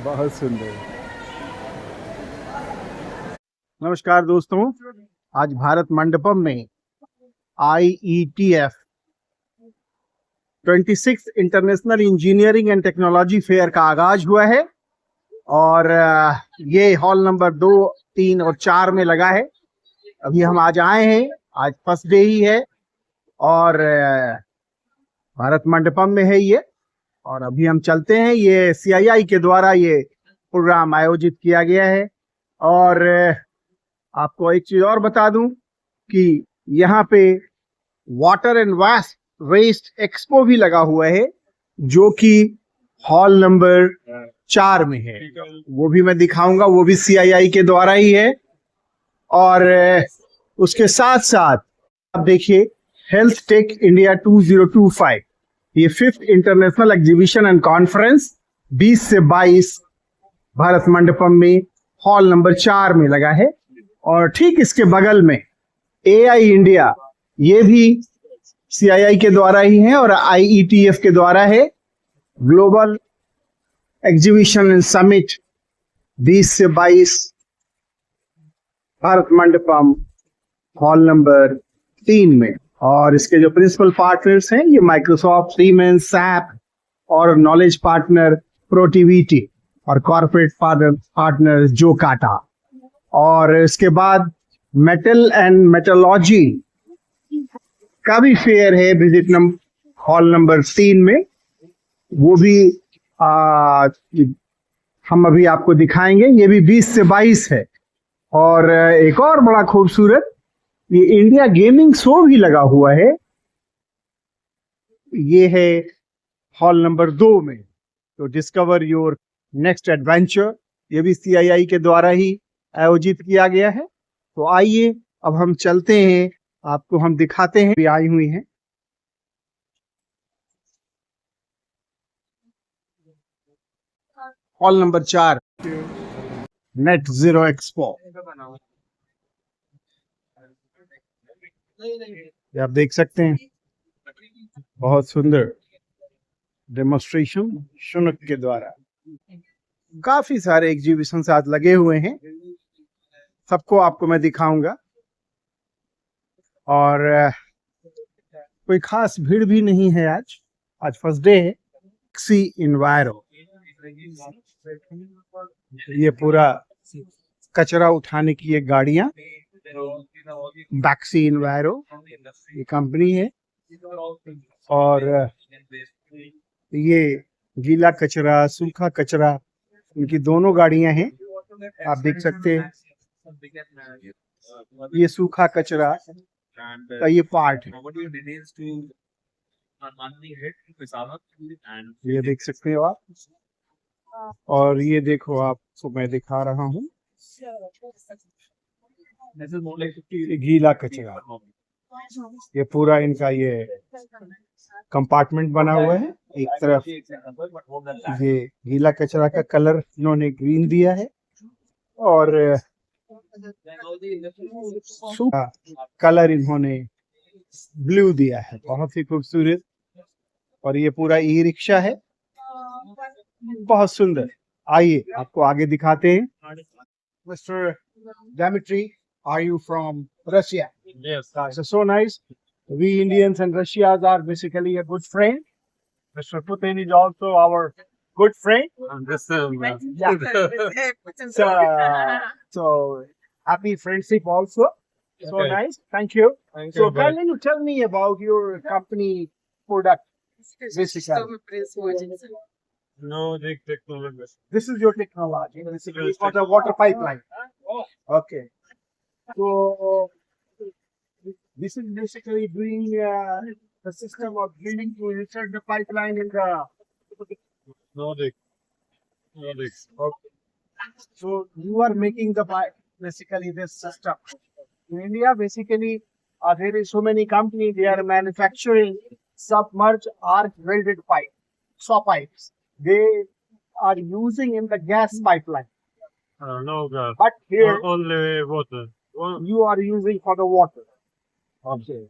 बहुत सुंदर। नमस्कार दोस्तों, आज भारत मंडपम में IETF 26 international engineering and technology fair का आगाज हुआ है और ये हॉल नंबर 2, 3 और 4 में लगा है। अभी हम आज आए हैं, आज फर्स्ट डे ही है और भारत मंडपम में है ये। और अभी हम चलते हैं, ये CII के द्वारा ये प्रोग्राम आयोजित किया गया है। और आपको एक चीज और बता दूं कि यहाँ पे वाटर एंड वेस्ट एक्सपो भी लगा हुआ है, जो कि हॉल नंबर 4 में है। वो भी मैं दिखाऊंगा, वो भी CII के द्वारा ही है। और उसके साथ साथ आप देखिए हेल्थ टेक इंडिया 2025, ये 5th international exhibition and conference 20 से 22 भारत मंडपम में हॉल नंबर 4 में लगा है। और ठीक इसके बगल में AI इंडिया, ये भी CII के द्वारा ही है और IETF के द्वारा है। ग्लोबल एग्जीबिशन एंड समिट 20 से 22 भारत मंडपम हॉल नंबर 3 में। और इसके जो प्रिंसिपल पार्टनर्स हैं, ये माइक्रोसॉफ्ट, सीमेंस, SAP और नॉलेज पार्टनर प्रोटिविटी और कॉर्पोरेट पार्टनर जोकाटा। और इसके बाद मेटल एंड मेटलॉजी का भी फेयर है विजिट हॉल नंबर 3 में। वो भी हम अभी आपको दिखाएंगे। ये भी 20 से 22 है। और एक और बड़ा खूबसूरत ये इंडिया गेमिंग शो भी लगा हुआ है, ये है हॉल नंबर 2 में। तो डिस्कवर योर नेक्स्ट एडवेंचर, ये भी CII के द्वारा ही आयोजित किया गया है। तो आइए अब हम चलते हैं, आपको हम दिखाते हैं भी आई हुई हैं। Hall number 4 net zero expo, ये आप देख सकते हैं, बहुत सुंदर डेमोन्स्ट्रेशन शुनक के द्वारा। काफी सारे एग्जीबिशन आज लगे हुए हैं, सबको आपको मैं दिखाऊंगा। और कोई खास भीड़ भी नहीं है आज फर्स्ट डे है। टैक्सी इन्वायरो, ये पूरा कचरा उठाने की ये गाड़ियां, बैक्सी इन्वायरो ये कंपनी है। और ये गीला कचरा, सूखा कचरा, इनकी दोनों गाड़ियां हैं, आप देख सकते हैं। ये सूखा कचरा का ये पार्ट है, ये देख सकते हो आप। और ये देखो, आपको मैं दिखा रहा हूँ गीला कचरा। ये पूरा इनका ये कंपार्टमेंट बना हुआ है। एक तरफ ये गीला कचरा का कलर इन्होंने ग्रीन दिया है और सूखा कलर इन्होंने ब्लू दिया है, बहुत ही खूबसूरत। और ये पूरा ई-रिक्शा है, बहुत सुंदर। आइए आपको आगे दिखाते हैं। Mister Dimitri, are you from Russia? Yes. That's so nice. We Indians and Russians are basically a good friend. Mr. Putin is also our good friend. So happy friendship also. So Okay. nice. Thank you. Thank So you. Bye. can you tell me about your company product? Basically, No, big technology. this is your technology, basically for the water pipeline. Okay. So this is basically doing the system of drilling to insert the pipeline in the. No, big. No, big. Okay. So you are making the basically this system. In India, basically, there is so many companies, they are manufacturing submerged arc welded pipe, saw pipes. They are using in the gas pipeline. No gas. But here Only water. you are using for the water. Okay.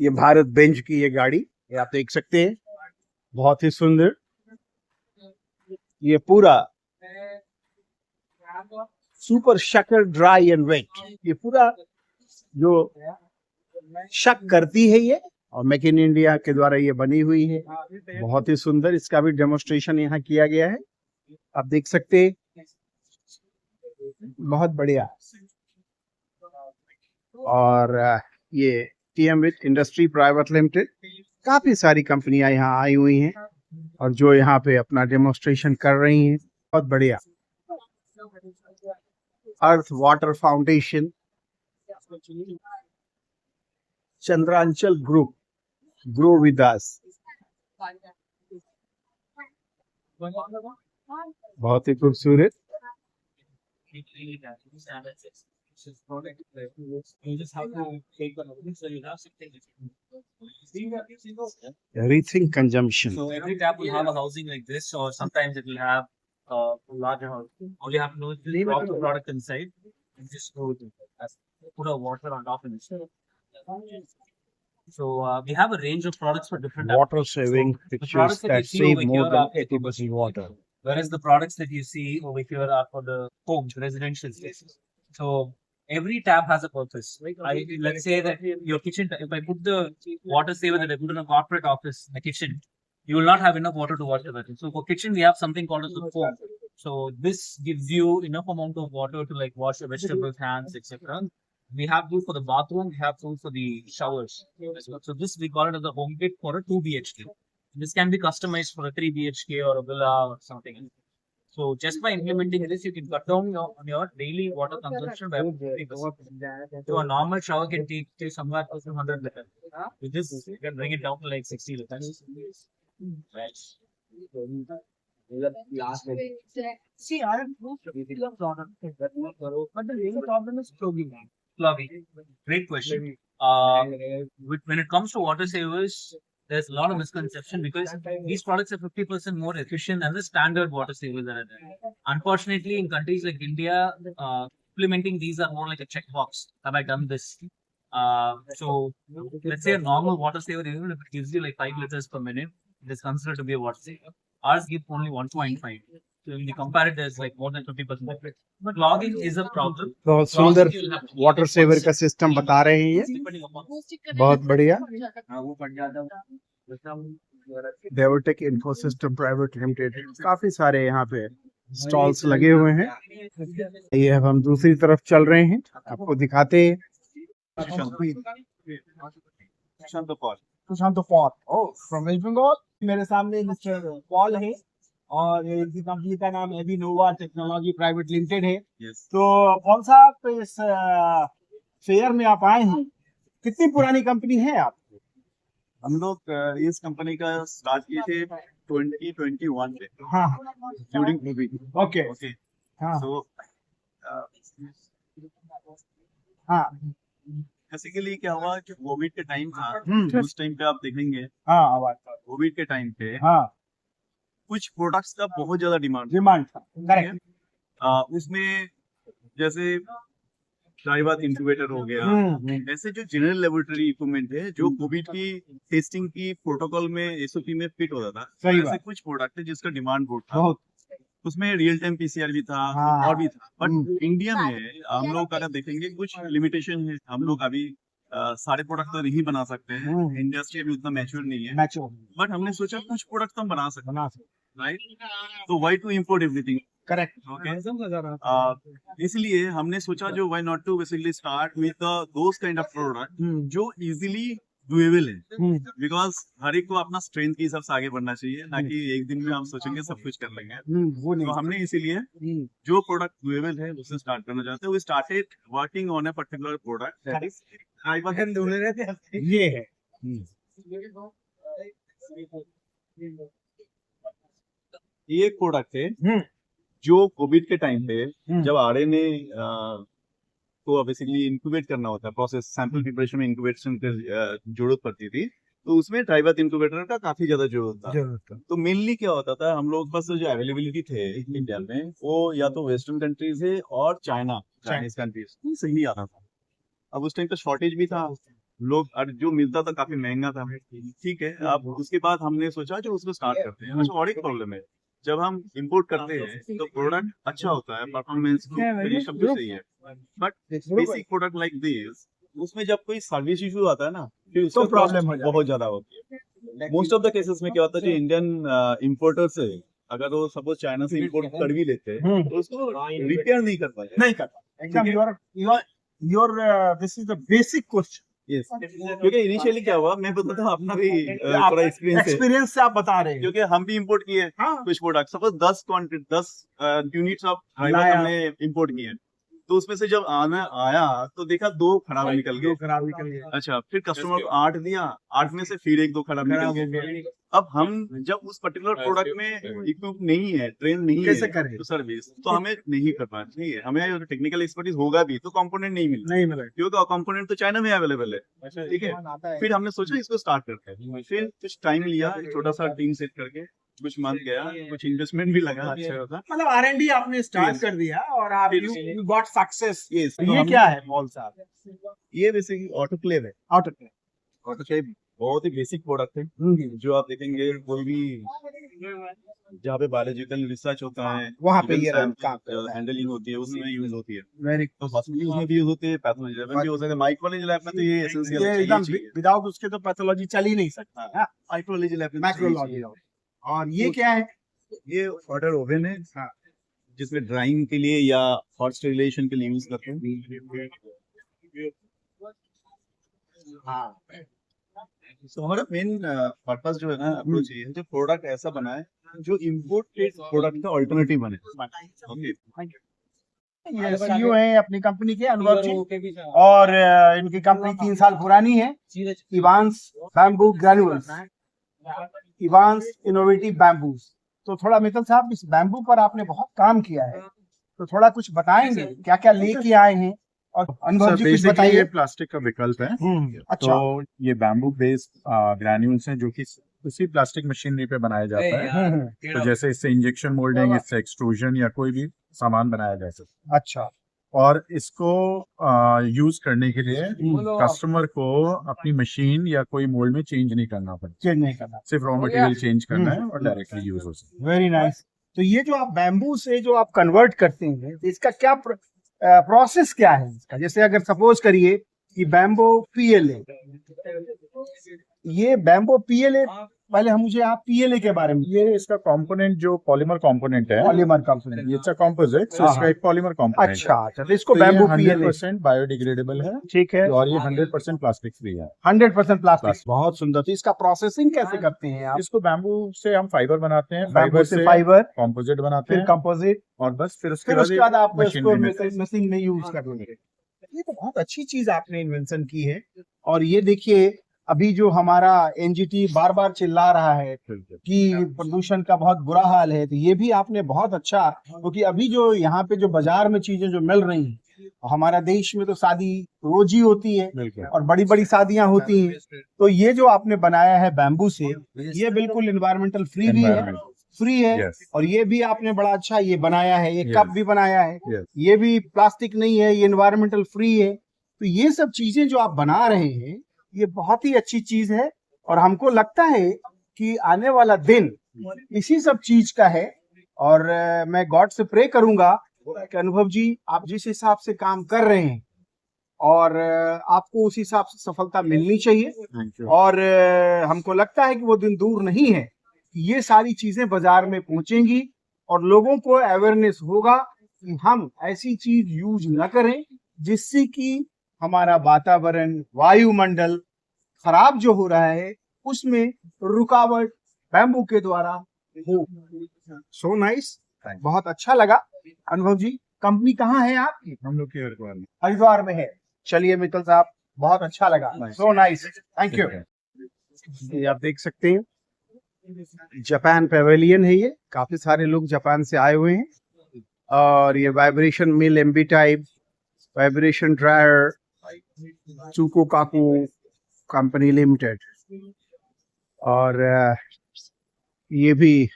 ये Bharat bench की ये गाड़ी, ये आप देख सकते हैं। बहुत ही सुंदर। ये पूरा सुपर शक्कर ड्राई एंड वेट, ये पूरा जो शक करती है ये, और मेक इन इंडिया के द्वारा ये बनी हुई है। बहुत ही सुंदर, इसका भी डेमोन्स्ट्रेशन यहाँ किया गया है, आप देख सकते हैं। बहुत बढ़िया। और ये टीएमविथ इंडस्ट्री प्राइवेट लिमिटेड, काफी सारी कंपनियां यहाँ आई हुई हैं और जो यहाँ पे अपना डेमोन्स्ट्रेशन कर रही हैं। बहुत बढ़िया। Earth water foundation, Chandranchal group, grow with us, बहुत ही खूबसूरत। Rethink consumption. So every tap will have a housing like this, or sometimes it will have a larger house. All you have to know is just drop the product inside and just go with it. Put a water on top of it. So we have a range of products for different Water saving the fixtures products that that you see save over more here than are 80% water. whereas the products that you see over here are for the homes, residential spaces. So every tap has a purpose. Let's say that your kitchen, if I put the water saver that I put in a corporate office in the kitchen, you will not have enough water to wash the vessel. So for kitchen, we have something called as a foam. So this gives you enough amount of water to like wash your vegetables, hands, etc. We have two for the bathroom, we have two for the showers as well. So this we call it as a home kit for a 2 BHK. This can be customized for a 3 BHK or a villa or something. So just by implementing this, you can cut down on your daily water consumption by 50%. So a normal shower can take somewhere close to 100 liters. With this, you can bring it down to like 60 liters. Right. See, I have moved to the product, but the main problem is clogging. Clogging. Great question. When it comes to water savers, there's a lot of misconception because these products are 50% more efficient than the standard water savers that are there. Unfortunately, in countries like India, implementing these are more like a checkbox. Have I done this? So let's say a normal water saver, even if it gives you like 5 liters per minute, it is considered to be a water saver. Ours gives only 1.5. So when you compare it, there's like more than 50%. But logging is a problem. बहुत सुंदर water saver का system बता रहे हैं ये, बहुत बढ़िया। देवटेक Infosystem private limited, काफी सारे यहाँ पे स्टॉल्स लगे हुए हैं। ये अब हम दूसरी तरफ चल रहे हैं, आपको दिखाते हैं। सुशांत पॉल, फ्रॉम वेस्ट बंगाल। मेरे सामने मिस्टर पॉल है और इनकी कंपनी का नाम एविनोवा टेक्नोलॉजी प्राइवेट लिमिटेड है। तो पॉल साहब, इस फेयर में आप आए हैं, कितनी पुरानी कंपनी है आप? हम लोग इस कंपनी का स्टार्ट किए थे 2021 में, हाँ ड्यूरिंग कोविड। ओके ओके, हाँ सो हाँ बेसिकली क्या हुआ कि कोविड के टाइम था, उस टाइम पे आप देखेंगे हाँ आवाज कोविड के टाइम पे हाँ कुछ प्रोडक्ट्स का बहुत ज्यादा डिमांड था। करेक्ट। उसमें जैसे ट्राइबात इंक्यूबेटर हो गया, ऐसे जो जनरल लेबोरेटरी इक्विपमेंट है जो कोविड की टेस्टिंग की प्रोटोकॉल में एसओपी में फिट होता था, सही ऐसे बात। कुछ प्रोडक्ट है जिसका डिमांड बहुत था। बहुत। उसमें रियल टाइम पीसीआर भी था हाँ। और भी था, बट इंडिया में हम लोग अगर देखेंगे कुछ लिमिटेशन है। हम लोग अभी सारे प्रोडक्ट तो नहीं बना सकते हैं, इंडस्ट्री अभी उतना मैच्योर नहीं है, बट हमने सोचा कुछ प्रोडक्ट हम बना सकते हैं, राइट? तो why to import everything? Correct. Okay, इसलिए हमने सोचा जो why not to basically start with those kind of product जो इजीली डुएबल है, बिकॉज हर एक को अपना स्ट्रेंथ के हिसाब से आगे बढ़ना चाहिए, ना कि एक दिन में हम सोचेंगे सब कुछ कर लेंगे। वो नहीं। तो हमने इसीलिए जो प्रोडक्ट डुएबल है उससे स्टार्ट करना चाहते हैं। We started working on a particular product that is ये है। ये एक प्रोडक्ट है जो कोविड के टाइम पे जब आरएनए को बेसिकली इंक्यूबेट करना होता है, प्रोसेस सैंपल प्रिपरेशन में इंक्यूबेशन की जरूरत पड़ती थी, तो उसमें ट्राइबात इंक्यूबेटर का काफी ज्यादा जरूरत था। तो मेनली क्या होता था, हम लोग पास जो अवेलेबिलिटी थे इंडिया में वो या तो वेस्टर्न कंट्रीज है और चाइनीज कंट्रीज से ही आता था। अब उस टाइम पे शॉर्टेज भी था, लोग और जो मिलता था काफी महंगा था, ठीक है। अब उसके बाद हमने सोचा जो उसको स्टार्ट करते हैं। अच्छा, और एक प्रॉब्लम है, जब हम इंपोर्ट करते हैं तो प्रोडक्ट अच्छा होता है, परफॉर्मेंस फिनिश सब कुछ सही है, but basic product like this, उसमें जब कोई सर्विस इशू आता है ना, फिर उसका problem हो जाता है। बहुत ज्यादा होती है। मोस्ट ऑफ द केसेस में क्या होता है, जो इंडियन इम्पोर्टर्स है, अगर वो सपोज चाइना से इंपोर्ट कर भी लेते हैं तो उसको रिपेयर नहीं कर पाते। नहीं करता एकदम। Your this is the basic question. Yes. क्योंकि इनिशियली क्या हुआ, मैं बताता हूँ अपना भी थोड़ा एक्सपीरियंस है, एक्सपीरियंस से आप बता रहे हैं। क्योंकि हम भी इंपोर्ट किए हाँ। कुछ product, suppose 10 units of driver लाया। हमने इंपोर्ट किए, तो उसमें से जब आना आया तो देखा 2 खराब निकल गए। खराब निकल गया। अच्छा, फिर कस्टमर को 8 दिया, 8 में से फिर 1-2 खराब निकल गए। अब हम जब उस पर्टिकुलर प्रोडक्ट में इक्विप नहीं है, ट्रेन नहीं कैसे है करें? तो सर्विस, तो हमें नहीं करना चाहिए। हमें टेक्निकल एक्सपर्टीज होगा भी तो कंपोनेंट नहीं मिलना, नहीं मिला। क्योंकि कंपोनेंट तो चाइना में अवेलेबल है, ठीक है। फिर हमने सोचा इसको स्टार्ट करते हैं, फिर कुछ टाइम लिया, छोटा सा टीम सेट करके, कुछ मंथ गया, कुछ इन्वेस्टमेंट भी लगा अच्छा होता। मतलब R&D आपने स्टार्ट कर दिया और आप यू गॉट सक्सेस। Yes, तो ये हम- क्या है पॉल साहब? ये बेसिकली ऑटोक्लेव है। ऑटोक्लेव बहुत ही बेसिक प्रोडक्ट है, जो आप देखेंगे कोई भी जहाँ पे बायोलॉजिकल रिसर्च होता है, वहाँ पे even ये sample, काम हैंडलिंग होती है, उसमें यूज होती है। वेरी तो हॉस्पिटल में भी यूज होती है, पैथोलॉजी लैब में भी हो सकता है, माइक्रोलॉजी लैब में तो ये एसेंशियल ये है, एकदम चाहिए। विदाउट उसके तो पैथोलॉजी चल ही नहीं सकता। हाँ, माइक्रोलॉजी लैब में मैक्रोलॉजी। और ये क्या है? ये वाटर ओवन है, जिसमें ड्राइंग के लिए या हॉट स्टेरिलाइजेशन के लिए यूज करते हैं। हाँ, तो हमारा मेन पर्पस जो है ना, अप्रोच ये है, जो प्रोडक्ट ऐसा बनाए जो इम्पोर्टेड प्रोडक्ट का ऑल्टरनेटिव बने। ओके, ये सीईओ है अपनी कंपनी के, अनुभव जी, और इनकी कंपनी 3 साल पुरानी है। Evans bamboo granules, Evans innovative bamboos. तो थोड़ा मित्तल साहब, इस बैम्बू पर आपने बहुत काम किया है, तो थोड़ा कुछ बताएंगे क्या क्या लेके आए हैं, और अनुभव जी कुछ बेसिकली बताइए। ये प्लास्टिक का विकल्प है। अच्छा। तो ये बैम्बू बेस्ड ग्रैन्यूल्स हैं जो कि उसी प्लास्टिक मशीनरी पे बनाया जाता है। तो जैसे इससे इंजेक्शन मोल्डिंग, इससे एक्सट्रूजन या कोई भी सामान बनाया जा सकता है। अच्छा। और इसको यूज करने के लिए कस्टमर को अपनी मशीन या कोई मोल्ड में चेंज नहीं करना पड़ता, चेंज नहीं करना। सिर्फ रॉ मटेरियल चेंज करना है और डायरेक्टली यूज हो सकता वेरी नाइस। तो ये जो आप बैम्बू से जो आप कन्वर्ट करते हैं, तो इसका क्या प्रोसेस क्या है इसका? जैसे अगर सपोज करिए कि बैम्बो पीएलए, ये बैम्बो पीएलए, पहले हम मुझे आप पीएलए के बारे में। है। ये इसका कंपोनेंट जो पॉलीमर कंपोनेंट है, पॉलीमर कंपोनेंट। ये अच्छा कंपोजिट, हाँ, इसका एक पॉलीमर कंपोनेंट है। अच्छा अच्छा, तो इसको बैम्बू पीएलए, 100% बायोडिग्रेडेबल है ठीक है, और ये 100% प्लास्टिक फ्री है। 100% प्लास्टिक। बहुत सुंदर। तो इसका प्रोसेसिंग कैसे करते हैं आप? इसको बैम्बू से हम फाइबर बनाते हैं, बैम्बू से फाइबर, कंपोजिट बनाते फिर हैं, कंपोजिट, और बस फिर फिर उसके बाद आप इसको मशीनरी में मशीन में यूज कर लेंगे। ये तो बहुत अच्छी चीज आपने इन्वेंशन की है। और ये देखिए, अभी जो हमारा एनजीटी बार बार चिल्ला रहा है कि प्रदूषण का बहुत बुरा हाल है, तो ये भी आपने बहुत अच्छा, क्योंकि अभी जो यहाँ पे जो बाजार में चीजें जो मिल रही हैं, हमारा देश में तो शादी रोज ही होती है और बड़ी बड़ी शादियां होती हैं, तो ये जो आपने बनाया है बैम्बू से, ये बिल्कुल एनवायरमेंटल फ्री भी है, फ्री है। Yes. और ये भी आपने बड़ा अच्छा ये बनाया है, ये Yes. कप भी बनाया है, Yes. ये भी प्लास्टिक नहीं है, ये एनवायरमेंटल फ्री है। तो ये सब चीजें जो आप बना रहे हैं, ये बहुत ही अच्छी चीज है। और हमको लगता है कि आने वाला दिन इसी सब चीज का है। और मैं गॉड से प्रे करूंगा कि अनुभव जी, आप जिस हिसाब से काम कर रहे हैं, और आपको उस हिसाब से सफलता मिलनी चाहिए। और हमको लगता है कि वो दिन दूर नहीं है, ये सारी चीजें बाजार में पहुंचेंगी और लोगों को अवेयरनेस होगा कि हम ऐसी चीज यूज न करें जिससे कि हमारा वातावरण, वायुमंडल खराब जो हो रहा है, उसमें रुकावट बैम्बू के द्वारा हो। सो नाइस, बहुत अच्छा लगा। अनुभव जी, कंपनी कहाँ है आपकी? हम लोग के हरिद्वार में है। चलिए मित्तल साहब, बहुत अच्छा लगा। So nice, thank you. ये आप देख सकते हैं, जापान पेवेलियन है। ये काफी सारे लोग जापान से आए हुए हैं। और ये वाइब्रेशन मिल, एमबी टाइप वाइब्रेशन ड्रायर, चूको काकू कंपनी लिमिटेड। और ये भी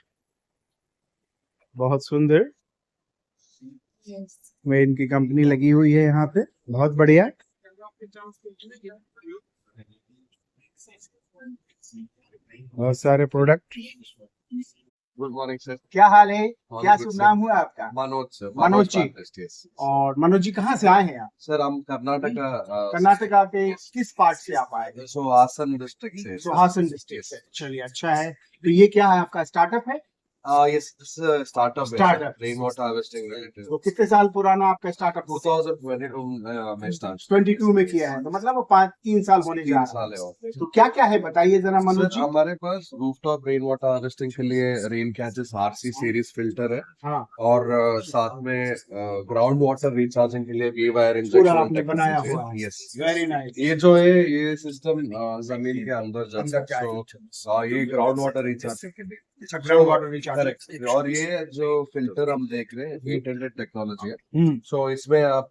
बहुत सुंदर में इनकी कंपनी लगी हुई है यहाँ पे, बहुत बढ़िया। बहुत सारे प्रोडक्ट। Good morning sir. क्या हाल है? All क्या good, शुभ sir. नाम हुआ आपका? Manoj sir. Manoj ji. Artist, yes. और मनोज जी कहाँ से आए हैं आप? सर हम कर्नाटका कर्नाटका के किस पार्ट से आप आए? सो हासन डिस्ट्रिक्ट से तो हासन डिस्ट्रिक्ट से। चलिए अच्छा है। तो ये क्या है, आपका स्टार्टअप है? Yes startup Startup. Rain water harvesting related तो कितने साल पुराना आपका स्टार्टअप? 2022 में स्टार्ट 22 में किया है, तो मतलब वो 3 साल होने जा 3 रहा साल है है। तो क्या क्या है बताइए जरा मनोज सर जी। हमारे पास रूफटॉप रेन वाटर हार्वेस्टिंग के लिए rain catches RC series filter है हाँ, और साथ में ग्राउंड वाटर रिचार्जिंग के लिए वी वायर पूरा आपने बनाया हुआ इंजेक्शन है। Yes very nice. ये जो है ये सिस्टम जमीन के अंदर जाता अंदर है जाएगा। तो ये ग्राउंड वाटर रिचार्ज अच्छा, ग्राउंड वाटर रिचार्ज। करेक्ट और ये जो फिल्टर हम देख रहे हैं पेटेंटेड टेक्नोलॉजी है हम्म सो इसमें आप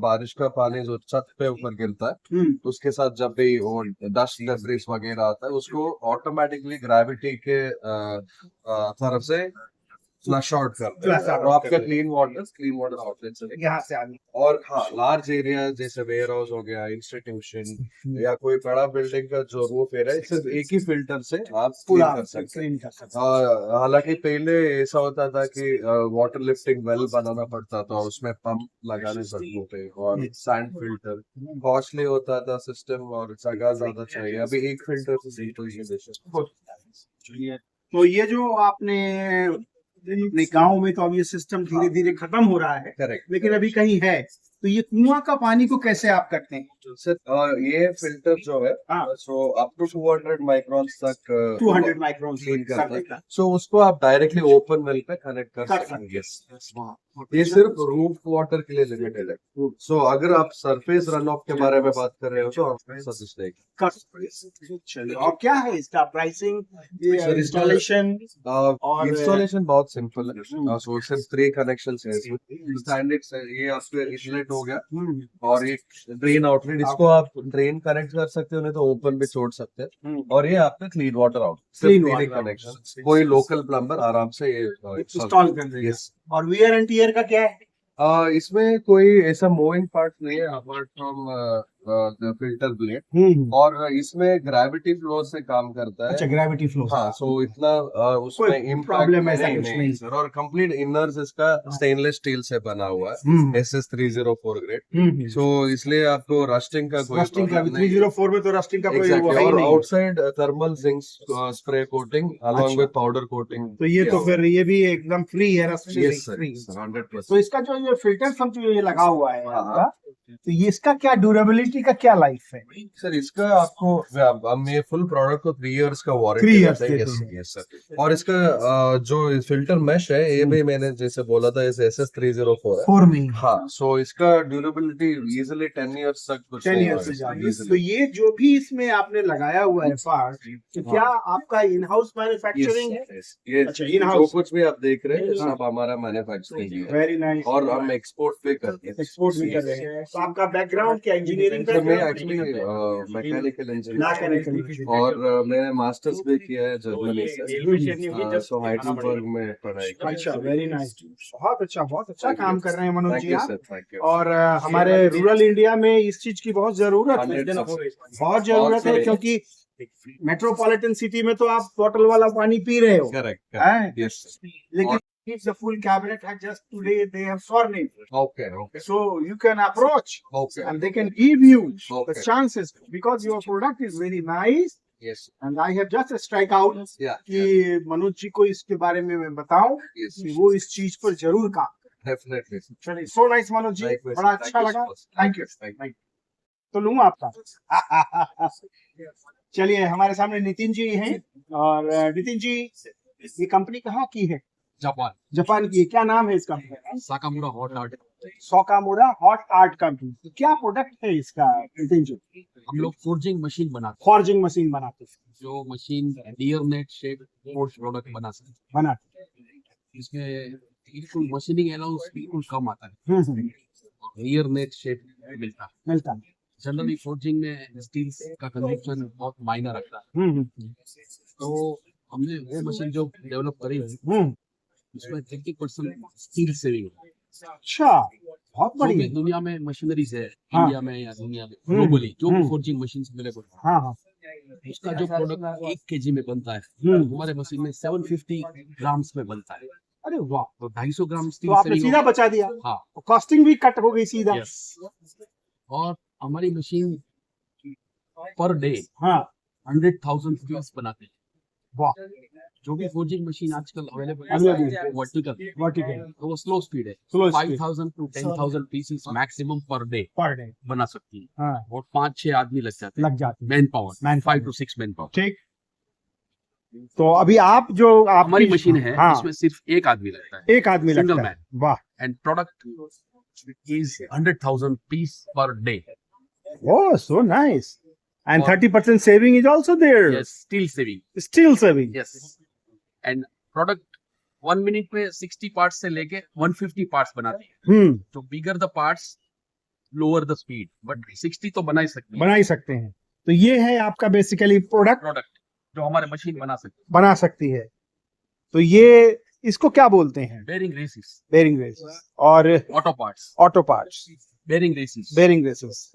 बारिश का पानी जो छत पे ऊपर गिरता है हम्म। उसके साथ जब भी वो डस्ट डेब्रिस वगैरह आता है उसको ऑटोमेटिकली ग्रेविटी के तरफ से फ्लश आउट करते हैं Flush out और आपका करते क्लीन वाटर आउटलेट से यहाँ से आगे। और हाँ लार्ज एरिया जैसे वेयर हाउस हो गया इंस्टीट्यूशन या कोई बड़ा बिल्डिंग का जो रूफ एरिया है सिर्फ एक ही फिल्टर से आप पूरा clean कर सकते हैं क्लीन कर सकते हैं। हालांकि पहले ऐसा होता था कि वाटर लिफ्टिंग वेल बनाना पड़ता था उसमें पंप लगाने पड़ते थे और सैंड फिल्टर कॉस्टली होता था सिस्टम और जगह ज्यादा चाहिए अभी एक फिल्टर से चलिए, तो ये जो आपने अपने गांव में, तो अब ये सिस्टम धीरे धीरे खत्म हो रहा है, करेक्ट लेकिन अभी कहीं है, तो ये कुआं का पानी को कैसे आप करते हैं? सर ये फिल्टर जो है हाँ। सो अप टू 200 माइक्रॉन्स तक 200 माइक्रोन क्लीन करता है सो उसको आप डायरेक्टली ओपन वेल पे कनेक्ट कर कर सकते हैं सकते यस ये सिर्फ रूफ वाटर के लिए लिमिटेड है सो अगर आप सरफेस रन ऑफ के बारे में बात कर रहे हो तो आप सजेस्ट देखें कर सकते हैं। चलिए, और क्या है इसका प्राइसिंग, सर, इंस्टॉलेशन? और- इंस्टॉलेशन बहुत सिंपल है सो सिर्फ 3 कनेक्शंस है इसमें स्टैंडर्ड से ये आपके इनलेट हो गया और एक ड्रेन आउटलेट इसको आप ड्रेन कनेक्ट कर सकते हो नहीं तो ओपन भी छोड़ सकते हैं और ये आपका क्लीन वाटर आउट Clean सिर्फ water कनेक्शन कोई लोकल प्लम्बर आराम से ये इंस्टॉल कर देंगे। यस और वियर एंड टीयर का क्या है? इसमें कोई ऐसा मूविंग पार्ट नहीं है अपार्ट फ्रॉम फिल्टर ब्लेड और इसमें ग्रेविटी फ्लो से काम करता है अच्छा, ग्रेविटी फ्लो। हाँ सो इतना उसमें कोई इम्पैक्ट problem ऐसा कुछ नहीं। सर और कंप्लीट इनर्स इसका स्टेनलेस स्टील से बना हुआ है SS304 ग्रेड सो इसलिए आपको रस्टिंग का कोई रस्टिंग का भी problem नहीं 304 में तो रस्टिंग का कोई वो एग्जैक्टली है ही और नहीं। Outside thermal zinc spray coating along अच्छा। विद पाउडर कोटिंग तो ये तो फिर ये भी एकदम फ्री है, रस्टिंग यस फ्री। सर 100% तो इसका जो ये फिल्टर सब जो ये लगा हुआ है हाँ। आपका, तो ये इसका क्या ड्यूरेबिलिटी का क्या लाइफ है? सर इसका आपको हम ये फुल प्रोडक्ट को 3 इयर्स का 3 वारंटी years देते हैं देते हैं। यस सर और इसका जो फिल्टर मैश है ये भी मैंने जैसे बोला था इस SS304 है 4 में हाँ सो इसका ड्यूरेबिलिटी इजीली 10 इयर्स तक कुछ 10 नहीं ईयर से होगा ज्यादा। easily। तो ये जो भी इसमें आपने लगाया हुआ है पार्ट, तो क्या आपका इन हाउस मैन्युफैक्चरिंग है? Yes, ये अच्छा, in जो house। कुछ भी आप देख रहे हैं हाँ। सब हमारा मैन्युफैक्चरिंग है वेरी नाइस। और हम एक्सपोर्ट पे करते हैं एक्सपोर्ट भी कर रहे हैं। तो आपका बैकग्राउंड क्या, इंजीनियरिंग सर मैं का? Actually mechanical engineer mechanical. और मैंने मास्टर्स भी किया है जर्मनी से सो हाइडेलबर्ग में पढ़ाई की अच्छा, वेरी नाइस। बहुत अच्छा काम कर रहे हैं मनोज थैंक जी यू आप। सर थैंक यू और हमारे रूरल इंडिया में इस चीज की बहुत जरूरत है, 100% बहुत जरूरत है, क्योंकि मेट्रोपॉलिटन सिटी में तो आप बोतल वाला पानी पी रहे हो, करेक्ट हैं? यस लेकिन if the full cabinet had just today they have sworn in, okay okay so you can approach okay and they can give you the Okay. chances, because your product is very nice yes and I have just strike out या कि मनोज जी को इसके बारे में मैं बताऊं yes कि वो इस चीज पर जरूर काम करें। डेफिनेटली चलिए, सो नाइस मनोज जी, बड़ा अच्छा लगा, थैंक यू। तो लूँ आपका। चलिए, हमारे सामने नितिन जी हैं, और नितिन जी ये कंपनी कहाँ की है? जापान जापान की है। क्या नाम है इस कंपनी का? Sakamura hot art Sokamura hot art company. तो क्या प्रोडक्ट है इसका नितिन जी? हम लोग फोर्जिंग मशीन बनाते फॉर्जिंग मशीन बनाते हैं, हैं जो machine near net shape forge product बना सकते बनाते हैं। इसमें बिल्कुल मशीनिंग अलाउंस बिल्कुल कम आता है हैं। डियर नेट शेप मिलता है। मिलता है। जनरली फोर्जिंग में स्टील का कंजप्शन बहुत मायने रखता है, तो हमने वो मशीन जो डेवलप करी है उसमें 30% स्टील सेविंग है। अच्छा, बहुत जो भी बढ़िया। दुनिया में मशीनरीज है हाँ। इंडिया में या दुनिया में ग्लोबली जो भी हम्म। फोर्जिंग मशीन अवेलेबल है हाँ हाँ, उसका जो प्रोडक्ट 1 kg में बनता है हमारे मशीन में 750 ग्राम्स में बनता है। अरे वाह, तो 250 ग्राम तो स्टील आपने सेविंग सीधा बचा दिया, हाँ कॉस्टिंग भी कट हो गई सीधा। यस। और हमारी मशीन पर डे हाँ 100,000 पीस बनाते हैं। वाह, जो भी फोर्जिंग मशीन आजकल अवेलेबल Available है वर्टिकल, वर्टिकल तो वो स्लो स्पीड है। Slow speed. 5,000 to 10,000 pieces maximum per day per day, बना सकती है। हाँ और 5-6 आदमी लग जाते हैं लग जाती है। Man power, Manpower. 5 to 6 man power. ठीक, तो अभी आप जो हमारी आपकी मशीन है हाँ, इसमें सिर्फ एक आदमी लगता है एक आदमी Single लगता है। man. वाह, and product is 100,000 piece per day. oh so nice, and और- 30% saving is also there, yes, steel saving. still saving। Yes, and product 1 minute में 60 पार्ट्स से लेके 150 पार्ट्स बनाती है। तो bigger the parts lower the speed, but 60 तो बना ही सकती है बना ही सकते हैं। तो ये है आपका बेसिकली प्रोडक्ट प्रोडक्ट जो हमारे मशीन बना सकती बना सकती है। तो ये इसको क्या बोलते हैं? है। बेरिंग रेसिस, बेरिंग रेसेस और auto parts, auto parts, bearing races, bearing races,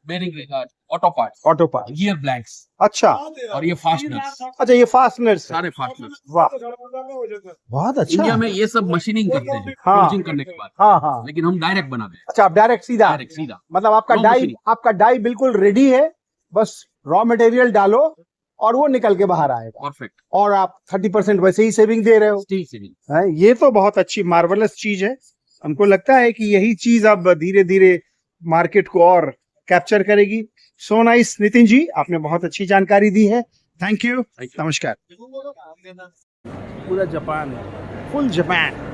bearing auto parts, auto parts. Gear blanks अच्छा और ये फास्टनर्स, अच्छा, ये फास्टनर्स, सारे फास्टनर्स। वाह, बहुत अच्छा। इंडिया में ये सब मशीनिंग करते हैं हाँ। फोर्जिंग करने के बाद, हाँ हाँ, लेकिन हम डायरेक्ट बनाते हैं। अच्छा आप डायरेक्ट सीधा, डायरेक्ट सीधा मतलब आपका Raw डाई, machining. आपका डाई बिल्कुल रेडी है, बस रॉ मटेरियल डालो और वो निकल के बाहर आएगा, परफेक्ट और आप 30% वैसे ही सेविंग दे रहे हो। Steel saving. है, ये तो बहुत अच्छी मार्वलस चीज है। हमको लगता है कि यही चीज अब धीरे धीरे मार्केट को और कैप्चर करेगी। सो नाइस नितिन जी, आपने बहुत अच्छी जानकारी दी है, थैंक यू, नमस्कार। पूरा जापान है, full Japan.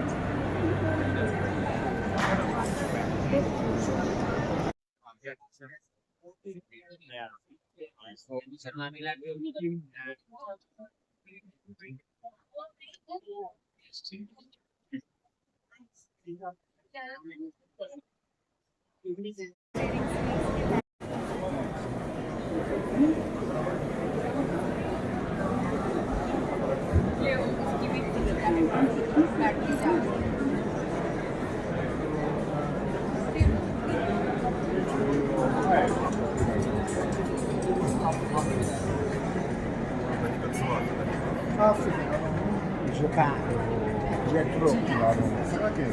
Japan, JETRO,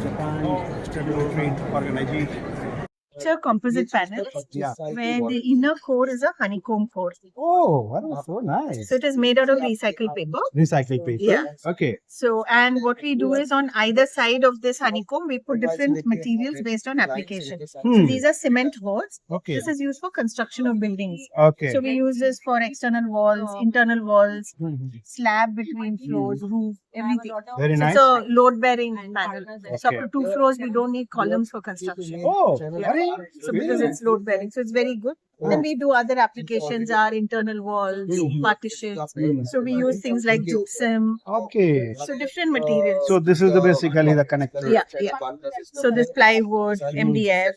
Japan External Trade Organization. It's a composite panel Yeah. where the inner core is a honeycomb core. Oh, wow, so nice. So it is made out of recycled paper. Recycled paper. Yeah. Okay. So, and what we do is on either side of this honeycomb, we put different materials based on application. So these are cement boards. Okay. This is used for construction of buildings. Okay. So we use this for external walls, internal walls, Mhm. slab between floors, roof, everything. Very So nice. it's a load bearing panel. So up Okay. to 2 floors, we don't need columns for construction. Oh, Yeah. very, So because it's load bearing, so it's very good. Then we do other applications, our internal walls, partitions. So we use things like gypsum. okay. So different materials. So this is the basically the connector. Yeah, yeah. So this plywood, MDF.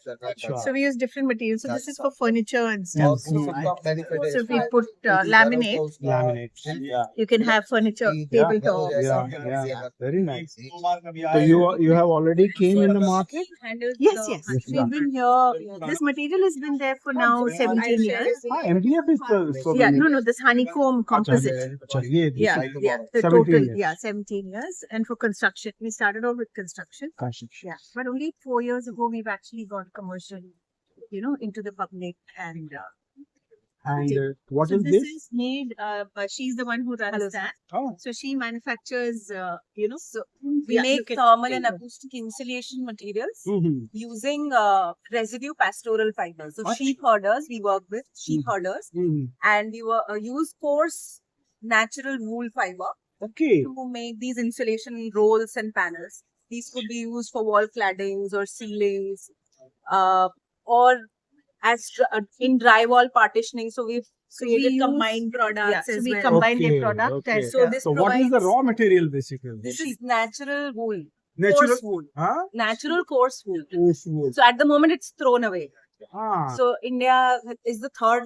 So we use different materials. So this is for furniture and stuff. So if we put laminate, Laminates. Yeah. you can have furniture, tabletops. Yeah. Very nice. So you have already came in the market? Yes, yes. We've been here. This material has been there for now 17 years. MDF is so Yeah, no, this honeycomb composite. Yeah, Yeah, yeah. The 17 total, years. yeah, 17 years. And for construction, we started off with construction. Yeah, but only 4 years ago, we've actually got commercial, into the public. And And what so is this this? is made, she's the one who runs that. Oh, So she manufactures, so We make thermal and acoustic insulation materials using residue pastoral fibers. So sheep herders, we work with sheep herders, and we use coarse natural wool fiber okay. to make these insulation rolls and panels. These could be used for wall claddings or ceilings, or as in drywall partitioning. So we've created use- combined products. Yeah, so as we well. combine Okay, their product. okay. And, So this So what is the provides- raw material basically? This is natural wool, Natural. coarse wool, Huh? natural coarse wool. Coarse wool. So at the moment it's thrown away. Ah. So India is the third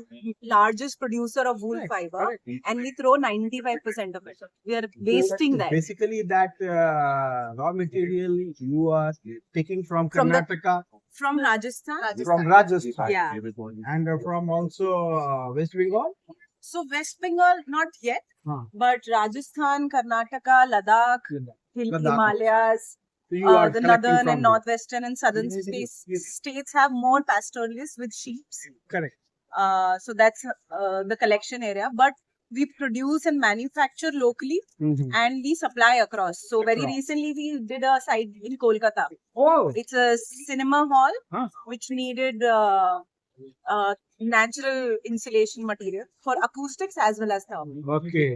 largest producer of wool fiber, and we throw 95% of it. We are wasting that. Basically, that raw material you are taking from From the- Karnataka, From Rajasthan. from Rajasthan, Yeah. and from also West Bengal. So West Bengal, not yet, Huh. but Rajasthan, Karnataka, Ladakh, Ladakh. Himalayas, So you are the collecting northern from and northwestern and southern Yes. states have more pastoralists with sheep. Correct. So that's the collection area. But we produce and manufacture locally Mhm. and we supply across. So very Across. recently we did a site in Kolkata. Oh. It's a cinema hall Huh. which needed natural insulation material for acoustics as well as thermal. Okay.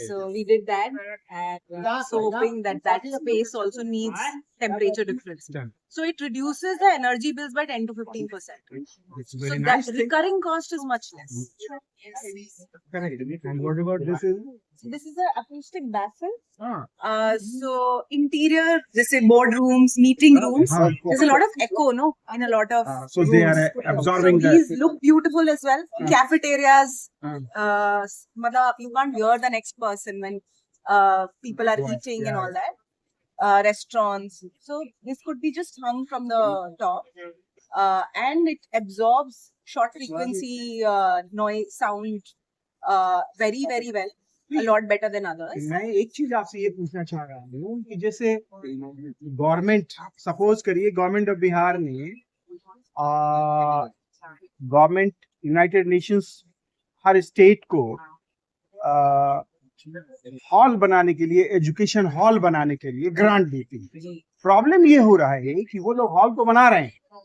So we did that, and so hoping that that space also needs temperature difference. Done. So it reduces the energy bills by 10 to 15%. It's So very that nice thing. recurring cost is much less. Correct. And what about this is? This is an acoustic baffle. Ah. So interior, just say boardrooms, meeting rooms. Ah. There's a lot of echo, no, in a lot of. So they are rooms. absorbing So the. these look beautiful as well. Cafeterias, Ah. you can't hear the next person when people are eating and all that. Restaurants. So this could be just hung from the top, and it absorbs short frequency noise sound very very well. A lot better than others. मैं एक चीज आपसे ये पूछना चाह रहा हूँ कि जैसे गवर्नमेंट सपोज करिए गवर्नमेंट ऑफ बिहार ने गवर्नमेंट यूनाइटेड नेशंस हर स्टेट को हॉल बनाने के लिए एजुकेशन हॉल बनाने के लिए ग्रांट देती है। प्रॉब्लम ये हो रहा है कि वो लोग हॉल तो बना रहे हैं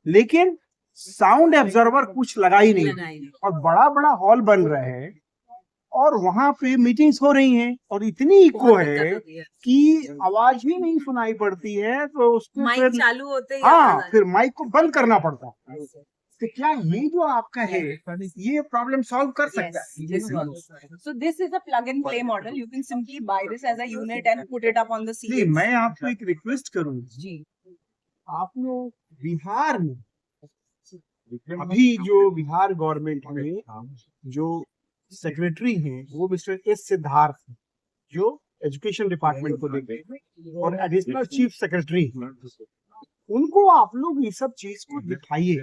लेकिन साउंड एब्जॉर्बर कुछ लगा ही नहीं और बड़ा बड़ा हॉल बन रहे हैं और वहां पे मीटिंग्स हो रही हैं और इतनी इको है कि आवाज ही नहीं सुनाई पड़ती है तो उसको माइक फिर चालू होते ही हाँ फिर माइक को बंद करना पड़ता है। तो क्या ये जो आपका है ये प्रॉब्लम सॉल्व कर सकता है? So this is a plug and play model. You can simply buy this as a unit and put it up on the नहीं, ceiling. मैं आपको एक रिक्वेस्ट करूंगा जी आप लोग बिहार में अभी जो बिहार गवर्नमेंट में जो सेक्रेटरी हैं वो मिस्टर एस सिद्धार्थ हैं, जो एजुकेशन डिपार्टमेंट को देखते हैं और एडिशनल चीफ सेक्रेटरी उनको आप लोग ये सब चीज को दिखाइए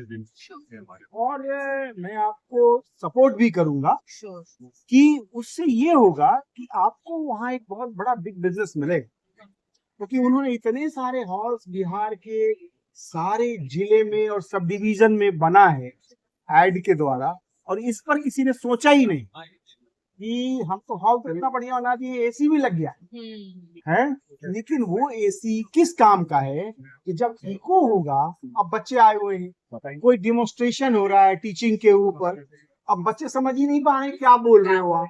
और मैं आपको सपोर्ट भी करूंगा कि उससे ये होगा कि आपको वहाँ एक बहुत बड़ा बिग बिजनेस मिलेगा क्योंकि उन्होंने इतने सारे हॉल्स बिहार के सारे जिले में और सब डिवीजन में बना है एड के द्वारा और इस पर किसी ने सोचा ही नहीं कि हम तो हॉल तो इतना बढ़िया बना दिए एसी भी लग गया है लेकिन वो एसी किस काम का है कि जब इको होगा अब बच्चे आए हुए हैं कोई डिमोन्स्ट्रेशन हो रहा है टीचिंग के ऊपर अब बच्चे समझ ही नहीं पा रहे क्या बोल रहे हो आप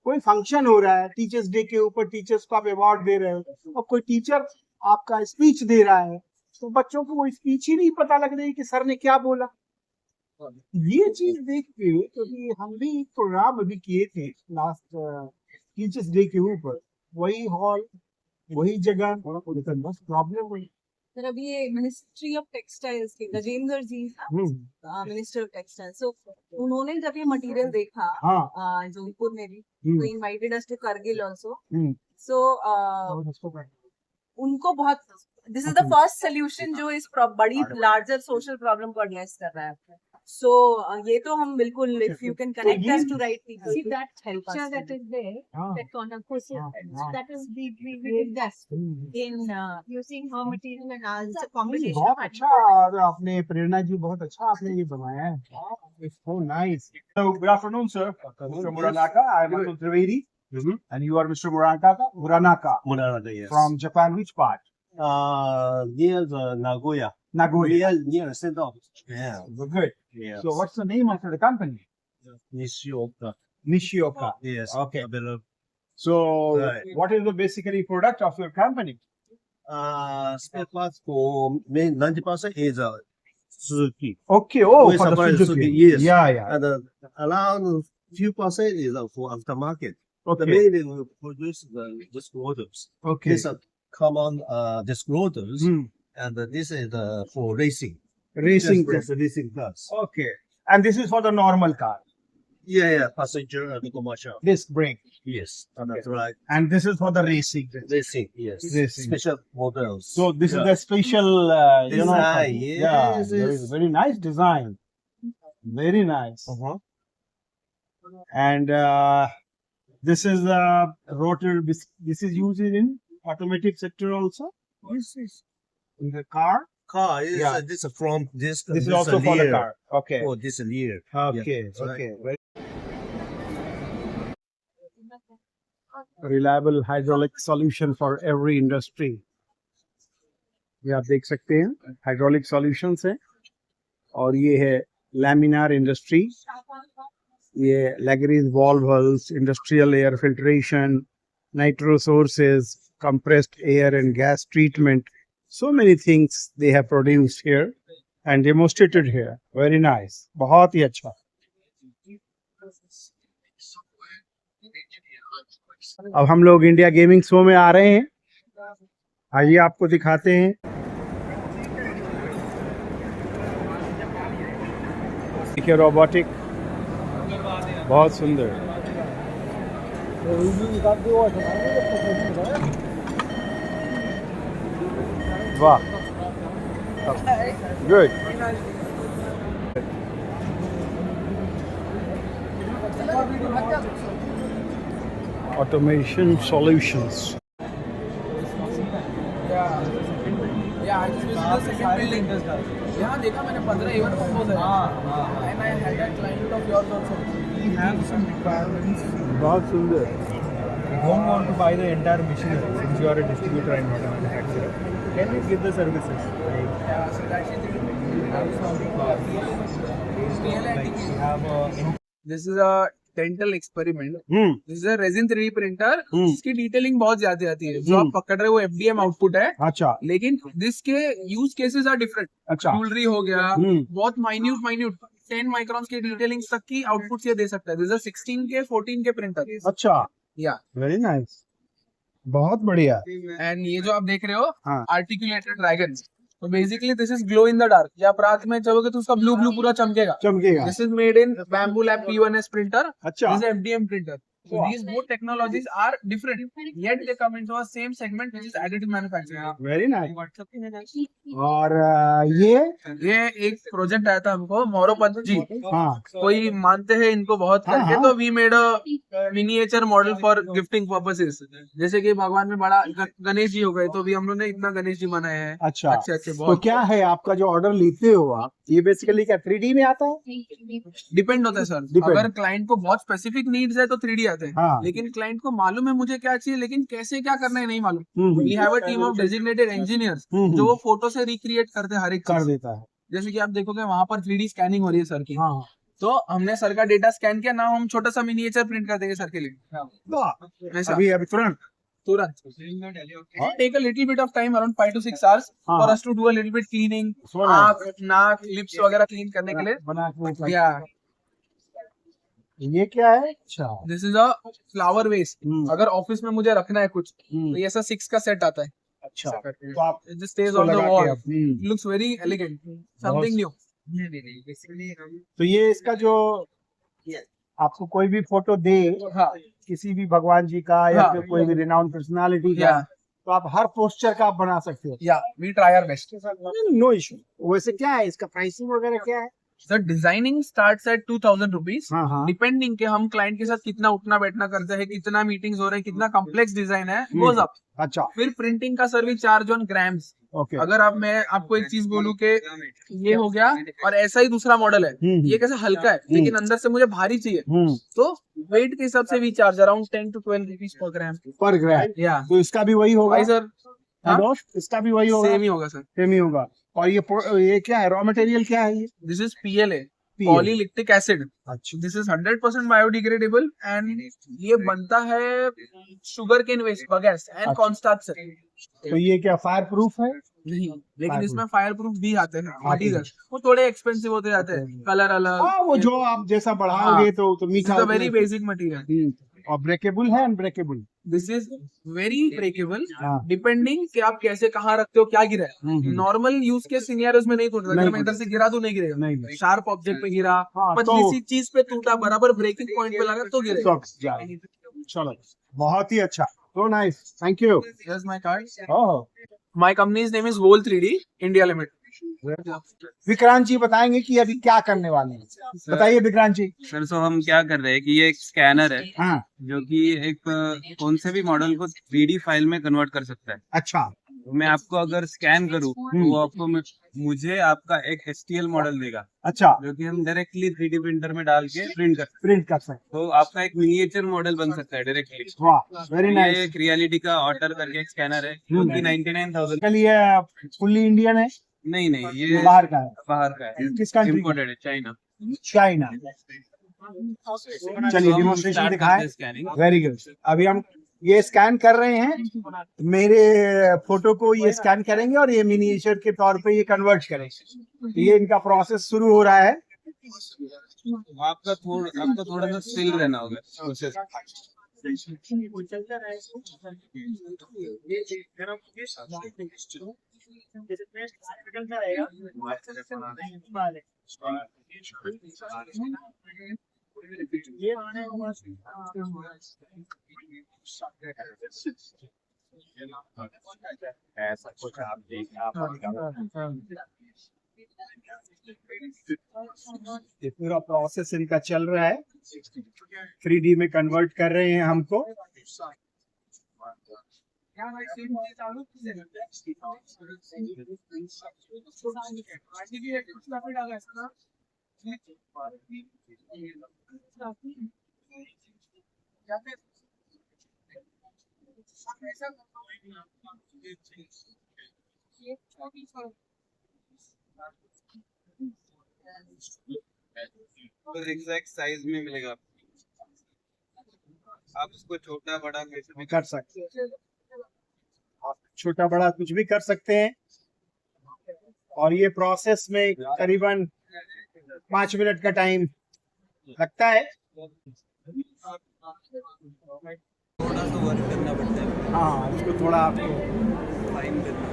कोई फंक्शन हो रहा है टीचर्स डे के ऊपर टीचर्स को आप अवार्ड दे रहे हो और कोई टीचर आपका स्पीच दे रहा है तो बच्चों को वो स्पीच ही नहीं पता लग रही कि सर ने क्या बोला। ये चीज देख के क्योंकि हम भी एक प्रोग्राम अभी किए थे लास्ट टीचर्स डे के ऊपर वही हॉल वही जगह बस प्रॉब्लम हुई। सर अभी ये मिनिस्ट्री ऑफ टेक्सटाइल्स के Gajendra ji minister of textile so उन्होंने जब ये मटेरियल देखा जोधपुर में भी तो invited us to Kargil also so उनको बहुत this is the first solution जो इस बड़ी लार्जर सोशल प्रॉब्लम को एड्रेस कर रहा है। So ये तो हम बिल्कुल if you can connect us to right people. See that picture that is there, that corner, that is we did that in using her material and ours combination. बहुत अच्छा और आपने प्रेरणा जी बहुत अच्छा आपने ये बनाया है। It's so nice. So good afternoon, sir. Mr. Muranaka, I am Atul Trivedi, and you are Mr. Muranaka yes. from Japan. Which part? Near Nagoya. Nagoya. Near center of yeah. Good. Yes. So what's the name of the company? Nishioka. Nishioka. Yes. Okay. Available. So Right. what is the basically product of your company? Spare parts for main 90% is Suzuki. Okay. Oh, We for the supply Suzuki. Suzuki, yes. Yeah, yeah. And around few percent is for aftermarket. The Okay. mainly we produce the disc rotors. Okay. These are common disc rotors, Hmm. and this is for racing. Racing. Just the racing cars. Okay. And this is for the normal car. Yeah, passenger and commercial. Disc brake. Yes, and that's right. And this is for the racing. Racing, yes. Racing. Special models. So this is the special, Design, yeah, yes, very, yes. very nice design. Very nice. Uh-huh. and this is rotor. This is used in automotive sector also. Yes, yes. In the car. Car is Yeah. this is from this. This is also a for the leer. car. Okay. Oh, this is leer. Okay. that's right. Okay. Reliable hydraulic solution for every industry. ये आप देख सकते हैं hydraulic solutions है और ये है laminar industry ये लैगरीज valves industrial air filtration nitro sources compressed air and gas treatment so many things they have produced here and demonstrated here very nice बहुत ही अच्छा अब हम लोग इंडिया गेमिंग शो में आ रहे हैं आइए आपको दिखाते हैं देखिए रोबोटिक बहुत सुंदर वाह good automation solutions Yeah, I just visited the second building. यहाँ देखा मैंने 15 even proposal है. And I had a client of yours also. We have some requirements. बहुत सुंदर We don't want to buy the entire machinery since you are a distributor and not a manufacturer. Can you give the services? Yeah, so actually we have some Like we have This is a dental experiment. This is a resin 3D printer. इसकी detailing बहुत ज्यादा आती है जो आप पकड़ रहे हो वो FDM आउटपुट है अच्छा लेकिन इसके यूज केसेस आर डिफरेंट अच्छा ज्वेलरी हो गया बहुत माइन्यूट 10 माइक्रॉन्स की डिटेलिंग तक की आउटपुट ये दे सकता है दिस इज 16 के 14 के प्रिंटर अच्छा या वेरी नाइस बहुत बढ़िया एंड ये जो आप देख रहे हो हाँ। आर्टिकुलेटेड ड्रैगन तो basically this is glow in the dark या आप रात में चलोगे तो उसका ब्लू पूरा चमकेगा चमकेगा this is made in bamboo lab P1S printer अच्छा this FDM printer so these both technologies are different yet they come into a same segment which is additive manufacturing very nice और ये एक project आया था हमको मोरोपंत जी हाँ कोई मानते हैं इनको बहुत हाँ, करके हाँ। तो we made a miniature model for gifting purposes जैसे कि भगवान में बड़ा गणेश जी हो गए तो भी हम लोग ने इतना गणेश जी बनाए हैं अच्छा अच्छे तो बहुत क्या है आपका जो ऑर्डर लेते हो आप ये बेसिकली क्या 3D में आता है डिपेंड होता है सर Depend. अगर क्लाइंट को बहुत स्पेसिफिक नीड्स है तो 3D आते हैं हाँ। लेकिन क्लाइंट को मालूम है मुझे क्या चाहिए लेकिन कैसे क्या करना है नहीं मालूम we have a team of designated engineers जो वो फोटो से रिक्रिएट करते हैं हर एक कर चीज। देता है जैसे कि आप देखोगे वहां पर 3D स्कैनिंग हो रही है सर की हाँ तो हमने सर का डेटा स्कैन किया ना हम छोटा सा मिनिएचर प्रिंट कर देंगे सर के लिए ऐसा अभी अभी तुरंत take a little bit of time around 5 to 6 hours हाँ। For us to do a little bit cleaning So nice. आंख नाक लिप्स वगैरह क्लीन करने के लिए बना के या ये क्या है अच्छा this is a flower waste अगर ऑफिस में मुझे रखना है कुछ तो ये ऐसा 6 का सेट आता है अच्छा तो तो आप it just stays इसको on the लगा wall के it looks very elegant something new तो ये इसका जो आपको कोई भी फोटो दे हाँ किसी भी भगवान जी का या हाँ। फिर कोई भी रिनाउंड पर्सनालिटी का या तो आप हर पोस्टर का आप बना सकते हो या we try our best no issue वैसे क्या है इसका प्राइसिंग वगैरह क्या है sir designing starts at 2000 rupees हाँ हाँ डिपेंडिंग के हम क्लाइंट के साथ कितना उठना बैठना करते हैं कितना मीटिंग्स हो रहे हैं कितना कॉम्प्लेक्स डिजाइन है गोज अप अच्छा फिर प्रिंटिंग का सर भी चार्ज ऑन ग्राम्स ओके अगर आप मैं आपको एक चीज बोलूं कि ये हो गया और ऐसा ही दूसरा मॉडल है ये कैसा हल्का है लेकिन अंदर से मुझे भारी चाहिए तो वेट के हिसाब से भी charge around 10 to 12 rupees per ग्राम पर ग्राम या तो इसका भी वही होगा भाई सर हाँ दोस्त इसका भी वही होगा सेम ही होगा सर सेम ही होगा और ये क्या है रॉ मटेरियल क्या है ये this is PLA polylactic acid अच्छा दिस इज 100% बायोडिग्रेडेबल एंड ये बनता है sugar cane waste bagasse and cornstarch से तो ये क्या फायर प्रूफ है नहीं लेकिन Fireproof. इसमें फायर प्रूफ भी आते हैं मटीरियल वो थोड़े एक्सपेंसिव होते जाते हैं कलर अलग हाँ वो जो आप जैसा बढ़ाओगे तो मीठा होता वेरी है। बेसिक मटीरियल और ब्रेकेबल है unbreakable this is very breakable हाँ। डिपेंडिंग कि आप कैसे कहाँ रखते हो क्या गिरा है नॉर्मल यूज के सिनेरियोज में नहीं टूटता अगर मैं इधर से गिरा तो नहीं गिरेगा नहीं शार्प ऑब्जेक्ट पे गिरा हाँ, पतली तो- सी चीज पे टूटा बराबर ब्रेकिंग पॉइंट पे लगा तो गिरेगा चलो बहुत ही अच्छा so nice thank you Here's my card. oh My company's name is Whole 3D India Limited. Vikrant जी बताएंगे कि अभी क्या करने वाले हैं। बताइए विक्रांत जी। सर सो हम क्या कर रहे हैं कि ये एक स्कैनर है हाँ जो कि एक कौन से भी मॉडल को 3D फाइल में कन्वर्ट कर सकता है। अच्छा। तो मैं आपको अगर स्कैन करूँ तो वो आपको मुझे आपका एक STL मॉडल देगा। अच्छा। जो कि हम डायरेक्टली 3D प्रिंटर में डाल के प्रिंट कर सकते। तो आपका एक मिनिएचर मॉडल बन सकता है डायरेक्टली। वाह वेरी नाइस। ये एक रियलिटी का ऑर्डर करके एक स्कैनर है जो कि 99,000 के लिए फुल्ली इंडियन है। नहीं ये बाहर का है। बाहर का है। किस कंट्री? इम्पोर्टेड है, चाइना। चाइना। चलिए डेमोन्स्ट्रेशन दिखाएं। Very good. अभी हम ये स्कैन कर रहे हैं, मेरे फोटो को ये स्कैन करेंगे और ये मिनिएचर के तौर पे ये कन्वर्ट करेंगे। ये इनका प्रोसेस शुरू हो रहा है। आपका थोड़ा सा स्टिल रहना होगा प्रोसेस। ऐसा कुछ आप देखना। ये पूरा प्रोसेस इनका चल रहा है। 3D में कन्वर्ट कर रहे हैं हमको। तो एग्जैक्ट साइज में मिलेगा। आप उसको छोटा बड़ा कैसे भी कर सकते हैं। आप छोटा बड़ा कुछ भी कर सकते हैं। और ये प्रोसेस में करीबन 5 मिनट का टाइम लगता है। थोड़ा सा वर्क करना पड़ता है। हाँ इसको थोड़ा आपको फाइन करना।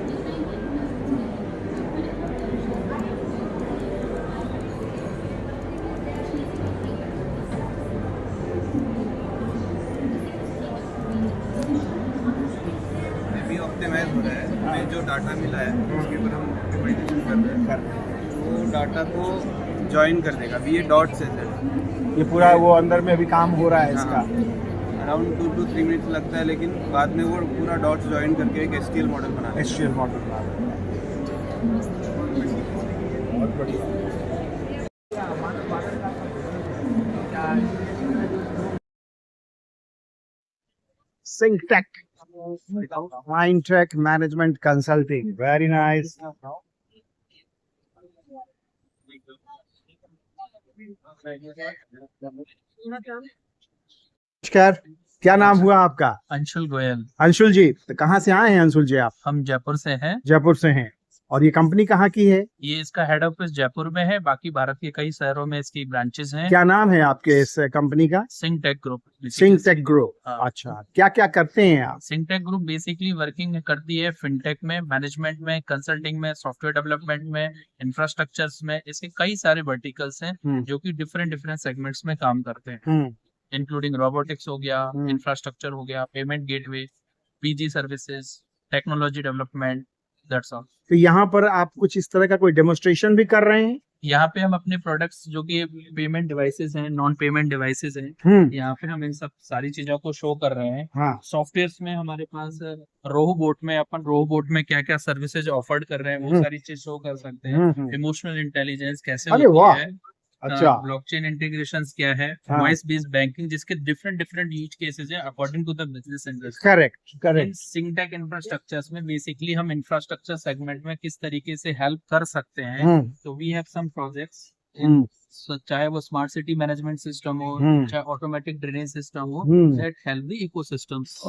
अभी ऑप्टिमाइज हो रहा है। हमें जो डाटा मिला है उसके ऊपर हम ऑप्टिमाइजेशन कर रहे हैं। वो डाटा को ज्वाइन कर देगा। अभी ये डॉट्स है। ये पूरा वो अंदर में अभी काम हो रहा है इसका। अराउंड 2 to 3 मिनट्स लगता है, लेकिन बाद में वो पूरा डॉट्स ज्वाइन करके एक STL मॉडल बना है। STL मॉडल बना है। बहुत बढ़िया। Synctech, Mindtech Management Consulting. Very nice. नमस्कार, क्या नाम हुआ आपका? अंशुल गोयल। अंशुल जी, तो कहाँ से आए हैं अंशुल जी आप? हम जयपुर से हैं। जयपुर से हैं। और ये कंपनी कहाँ की है? ये इसका हेड ऑफिस जयपुर में है, बाकी भारत के कई शहरों में इसकी ब्रांचेस हैं। क्या नाम है आपके इस कंपनी का? सिंगटेक ग्रुप। सिंगटेक ग्रुप। हाँ। अच्छा, क्या क्या करते हैं आप? सिंगटेक ग्रुप बेसिकली वर्किंग करती है फिनटेक में, मैनेजमेंट में, कंसल्टिंग में, सॉफ्टवेयर डेवलपमेंट में, इंफ्रास्ट्रक्चर्स में। इसके कई सारे वर्टिकल्स हैं जो कि डिफरेंट डिफरेंट सेगमेंट्स में काम करते हैं, इंक्लूडिंग रोबोटिक्स हो गया, इंफ्रास्ट्रक्चर हो गया, payment gateway, PG services, technology development, that's all. तो यहाँ पर आप कुछ इस तरह का कोई डेमोन्स्ट्रेशन भी कर रहे हैं? यहाँ पे हम अपने प्रोडक्ट्स जो कि पेमेंट डिवाइसेस हैं, नॉन पेमेंट डिवाइसेस हैं, यहाँ पे हम इन सब सारी चीजों को शो कर रहे हैं। हाँ। सॉफ्टवेयर्स में हमारे पास रोबोट में क्या क्या सर्विसेज ऑफर्ड कर रहे हैं वो सारी चीज शो कर सकते हैं। इमोशनल इंटेलिजेंस कैसे होती है, अच्छा। ब्लॉकचेन इंटीग्रेशंस क्या है, हाँ। वॉइस बेस्ड बैंकिंग, जिसके डिफरेंट डिफरेंट यूज केसेस हैं according to the business industry. Correct. Singtech infrastructures में बेसिकली हम इंफ्रास्ट्रक्चर सेगमेंट में किस तरीके से हेल्प कर सकते हैं। तो वी हैव सम प्रोजेक्ट्स, चाहे वो स्मार्ट सिटी मैनेजमेंट सिस्टम हो, चाहे ऑटोमेटिक ड्रेनेज सिस्टम हो, that help the ecosystems.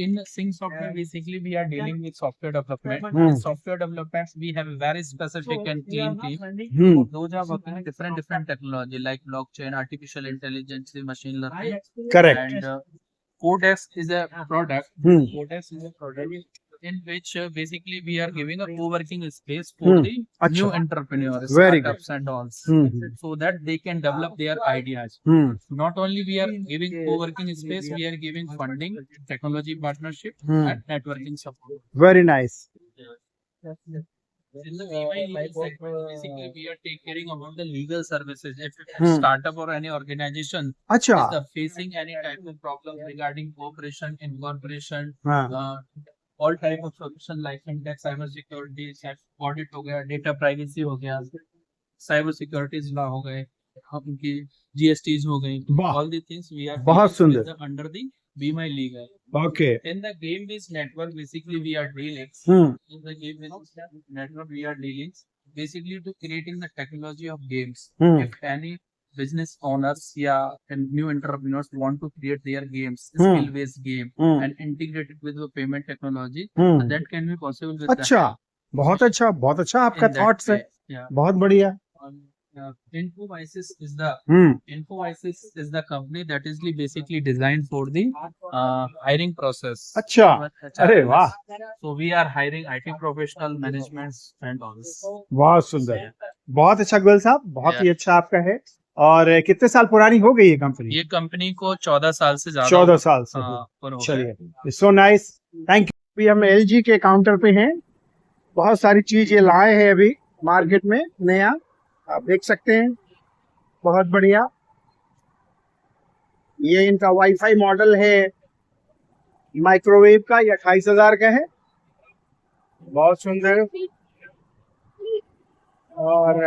In Sync Software, basically we are dealing with software development. In software development, we have a very specific and clean team. Those are working with different technology like blockchain, artificial intelligence, machine learning. Correct. And Codex is a product. Codex is a product in which basically we are giving a co-working space for the new entrepreneurs, startups and all, so that they can develop their ideas. Not only we are giving co-working space, we are giving funding, technology partnership, and networking support. Very nice. In the VY segment, basically we are taking caring about the legal services. If Hmm. a startup or any organization अच्छा is facing any type of problem regarding cooperation, incorporation, हाँ all type of solution like fintech, cyber security, audit हो गया, data privacy हो गया, cyber securities law हो गए, उनकी GSTs हो गई, वाह, all the things we are बहुत dealing with सुंदर। under the Be My Legal. Okay In the game-based network, basically we are dealing. Hmm In the game-based network, we are dealing basically to creating the technology of games. Hmm If any business owners and new entrepreneurs want to create their games, Hmm. skill-based game, hmm and integrate it with the payment technology, hmm that can be possible with अच्छा बहुत अच्छा आपका in that thoughts है way. Yeah. बहुत बढ़िया Infovices is the company that is basically designed for the hiring process. अच्छा अरे वाह So we are hiring IT professional, managements and all. बहुत सुंदर बहुत अच्छा गोयल साहब बहुत ही Yeah. अच्छा आपका है और कितने साल पुरानी हो गई ये कंपनी ये कंपनी को 14 साल से ज्यादा 14 साल से ऊपर हो गया। चलिए सो नाइस थैंक यू अभी हम LG के काउंटर पे हैं बहुत सारी चीज ये लाए हैं अभी मार्केट में नया आप देख सकते हैं बहुत बढ़िया ये इनका वाईफाई मॉडल है माइक्रोवेव का ये 28,000 का है बहुत सुंदर और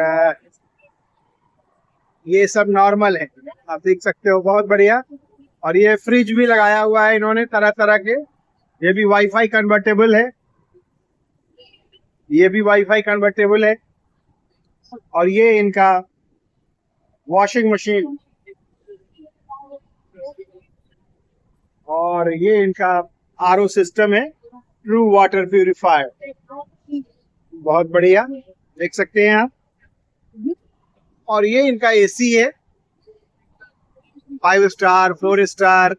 ये सब नॉर्मल है आप देख सकते हो बहुत बढ़िया और ये फ्रिज भी लगाया हुआ है इन्होंने तरह तरह के ये भी वाईफाई कन्वर्टेबल है ये भी वाईफाई कन्वर्टेबल है और ये इनका वॉशिंग मशीन और ये इनका आरओ सिस्टम है ट्रू वाटर प्यूरिफायर बहुत बढ़िया देख सकते हैं आप और ये इनका एसी है 5 स्टार 4 स्टार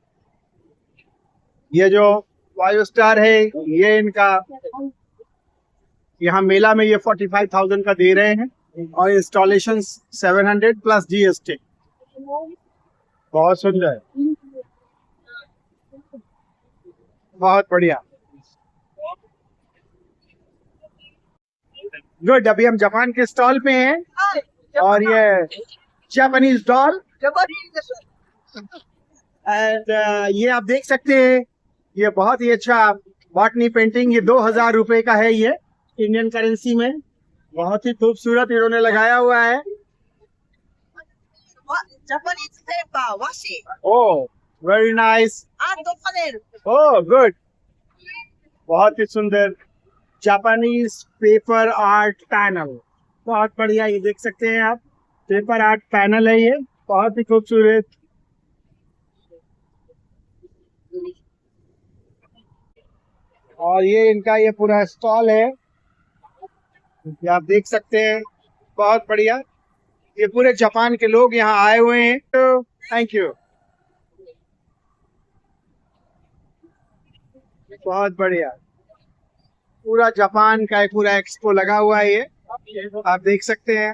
ये जो 5 स्टार है ये इनका यहाँ मेला में ये 45,000 का दे रहे हैं और इंस्टॉलेशन 700 प्लस GST बहुत सुंदर बहुत बढ़िया गुड अभी हम जापान के स्टॉल पे हैं और ये जापानीज डॉल एंड ये आप देख सकते हैं ये बहुत ही अच्छा बॉटनी पेंटिंग ये 2,000 रुपए का है ये इंडियन करेंसी में बहुत ही खूबसूरत इन्होंने लगाया हुआ है oh very nice oh good बहुत ही सुंदर जापानीज पेपर आर्ट पैनल बहुत बढ़िया ये देख सकते हैं आप पेपर आर्ट पैनल है ये बहुत ही खूबसूरत और ये इनका ये पूरा स्टॉल है ये आप देख सकते हैं बहुत बढ़िया ये पूरे जापान के लोग यहाँ आए हुए हैं तो थैंक यू बहुत बढ़िया पूरा जापान का एक पूरा एक्सपो लगा हुआ है ये आप देख सकते हैं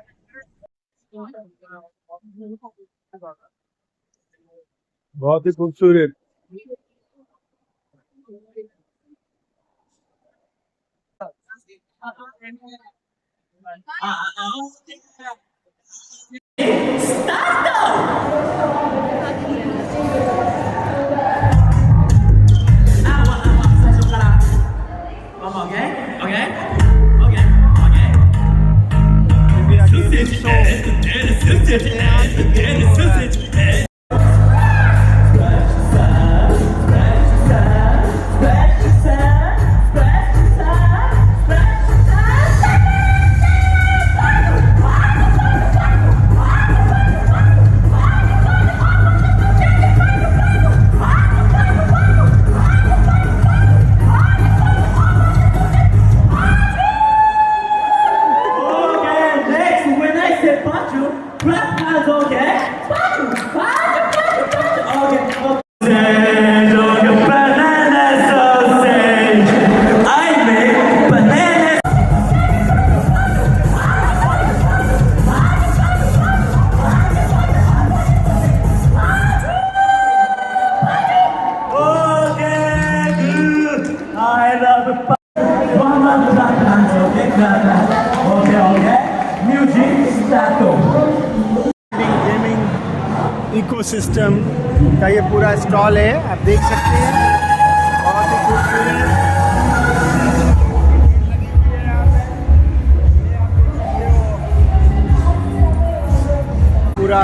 बहुत ही खूबसूरत गेमिंग इकोसिस्टम का ये पूरा स्टॉल है, आप देख सकते हैं। बहुत ही खूबसूरत पूरा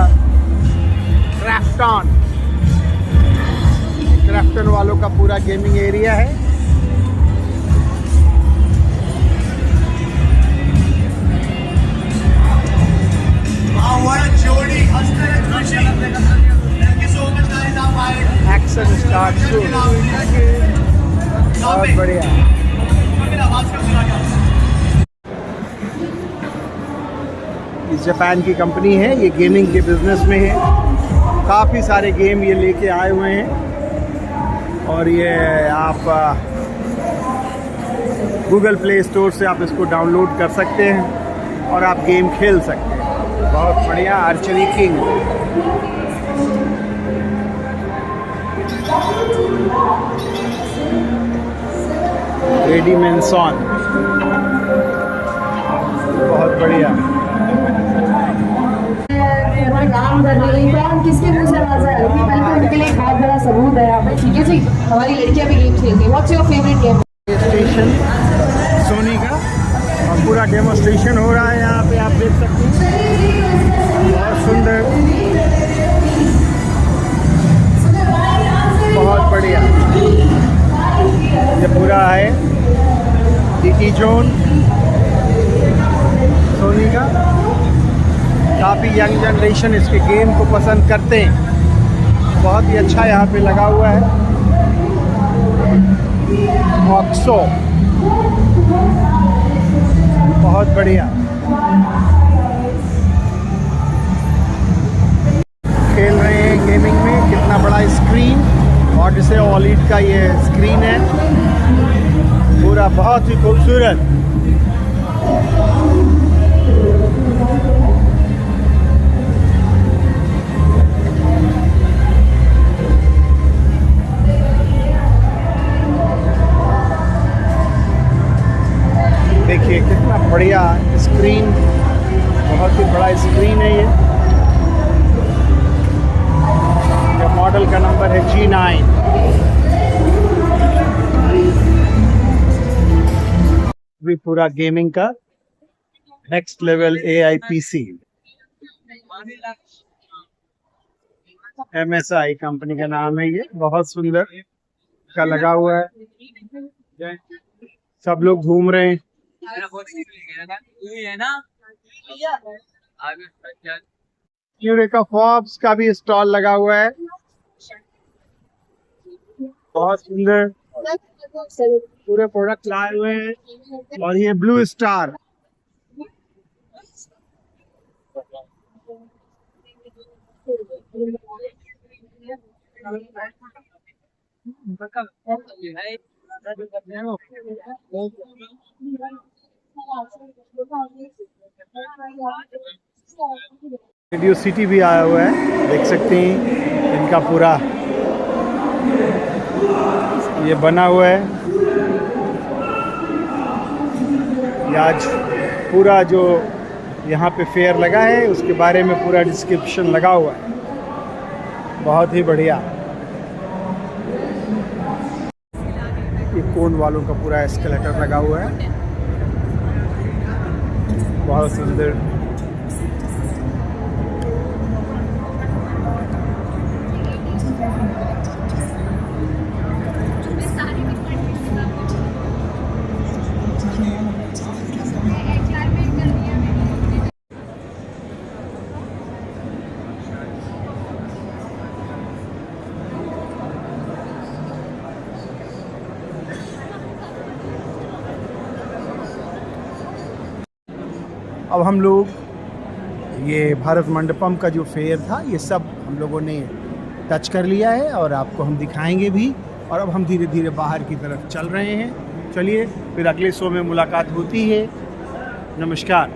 क्राफ्टन वालों का पूरा गेमिंग एरिया है। एक्शन स्टार्ट सून। बहुत बढ़िया। इस जापान की कंपनी है, ये गेमिंग के बिजनेस में है। काफ़ी सारे गेम ये लेके आए हुए हैं और ये आप गूगल प्ले स्टोर से आप इसको डाउनलोड कर सकते हैं और आप गेम खेल सकते हैं। बहुत बढ़िया। आर्चरी किंग, रेडी मेंसन, बहुत बढ़िया। काम कर रही है, हम किसके मुंह से आवाज है? पहले तो उनके लिए एक बहुत बड़ा सबूत है यहाँ पे। ठीक है जी, हमारी लड़कियां भी गेम खेलती हैं। What's your favourite game? Station Sony का और पूरा डेमोस्ट्रेशन हो रहा है यहाँ पे, आप देख सकते हैं। बहुत सुंदर, बहुत बढ़िया। ये पूरा है डीटी जोन सोनी का। काफ़ी यंग जनरेशन इसके गेम को पसंद करते हैं। बहुत ही अच्छा यहाँ पे लगा हुआ है। ऑक्सो, बहुत बढ़िया। खेल रहे हैं गेमिंग में। कितना बड़ा स्क्रीन, और जिसे OLED का ये स्क्रीन है पूरा, बहुत ही खूबसूरत। देखिए कितना बढ़िया स्क्रीन, बहुत ही बड़ा स्क्रीन है ये। मॉडल का नंबर है G9। भी पूरा गेमिंग का next level AI PC। MSI company का नाम है ये। बहुत सुंदर का लगा हुआ है। सब लोग घूम रहे हैं। यूरेका फॉब्स का भी स्टॉल लगा हुआ है। बहुत सुंदर पूरे प्रोडक्ट लाए हुए हैं। और ये ब्लू स्टार, रेडियो सिटी भी आया हुआ है, देख सकते हैं। इनका पूरा ये बना हुआ है। ये आज पूरा जो यहाँ पे फेयर लगा है उसके बारे में पूरा डिस्क्रिप्शन लगा हुआ है। बहुत ही बढ़िया। ये कोन वालों का पूरा एस्केलेटर लगा हुआ है। बहुत सुंदर। अब हम लोग ये भारत मंडपम का जो फेयर था ये सब हम लोगों ने टच कर लिया है और आपको हम दिखाएंगे भी। और अब हम धीरे धीरे बाहर की तरफ चल रहे हैं। चलिए फिर अगले शो में मुलाकात होती है। नमस्कार।